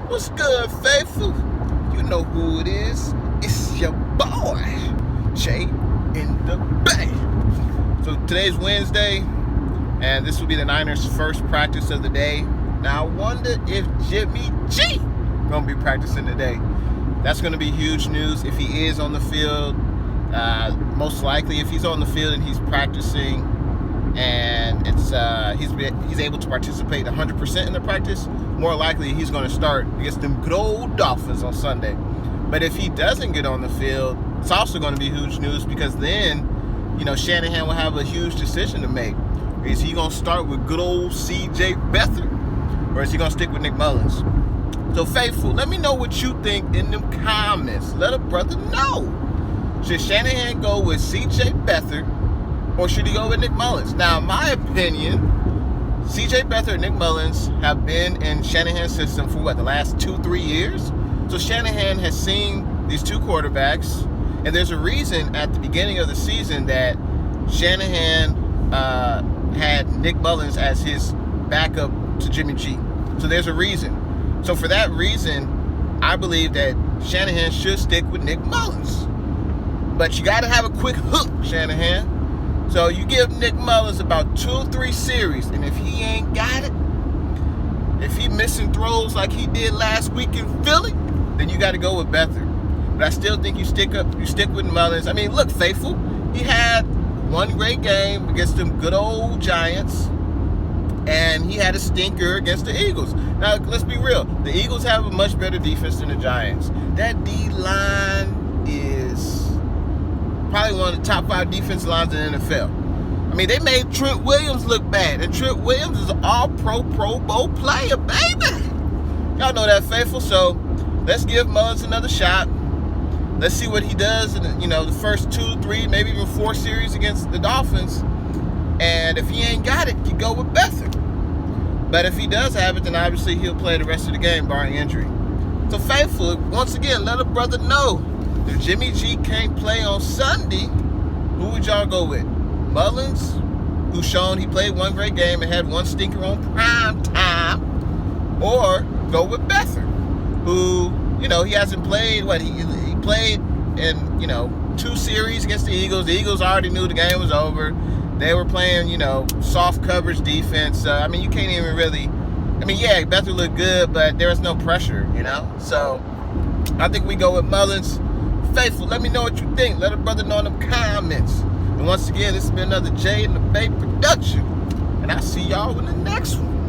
What's good, faithful? You know who it is. It's your boy, Jay in the Bay. So today's Wednesday, and this will be the Niners' first practice of the day. Now I wonder if Jimmy G gonna be practicing today. That's gonna be huge news if he is on the field. Most likely, if he's on the field and he's practicing, and it's he's able to participate 100% in the practice, more likely he's going to start against them good old Dolphins on Sunday. But if he doesn't get on the field, it's also going to be huge news, because then, Shanahan will have a huge decision to make. Is he going to start with good old CJ Beathard, or is he going to stick with Nick Mullins? So, faithful, let me know what you think in the comments. Let a brother know. Should Shanahan go with CJ Beathard, or should he go with Nick Mullins? Now, in my opinion, CJ Beathard and Nick Mullins have been in Shanahan's system for the last 2-3 years? So Shanahan has seen these two quarterbacks, and there's a reason at the beginning of the season that Shanahan had Nick Mullins as his backup to Jimmy G. So there's a reason. So for that reason, I believe that Shanahan should stick with Nick Mullins. But you got to have a quick hook, Shanahan. So you give Nick Mullins about 2-3 series, and if he ain't got it, if he missing throws like he did last week in Philly, then you got to go with Beathard. But I still think you stick with Mullins. I mean, look, faithful, he had one great game against them good old Giants, and he had a stinker against the Eagles. Now, let's be real. The Eagles have a much better defense than the Giants. That D-line is probably one of the top 5 defensive lines in the NFL. I mean, they made Trent Williams look bad, and Trent Williams is an all-pro, Pro Bowl player, baby. Y'all know that, faithful. So let's give Mullins another shot. Let's see what he does in the first 2, 3, maybe even 4 series against the Dolphins. And if he ain't got it, you go with Beathard. But if he does have it, then obviously he'll play the rest of the game, barring injury. So, faithful, once again, let a brother know. If Jimmy G can't play on Sunday, who would y'all go with? Mullins, who's shown he played one great game and had one stinker on prime time, or go with Beathard, who, he hasn't played, he played in, 2 series against the Eagles. The Eagles already knew the game was over. They were playing, soft coverage defense. You can't even really, Beathard looked good, but there was no pressure, So I think we go with Mullins. Faithful, let me know what you think. Let a brother know in the comments. And once again, this has been another Jay in the Bay production. And I'll see y'all in the next one.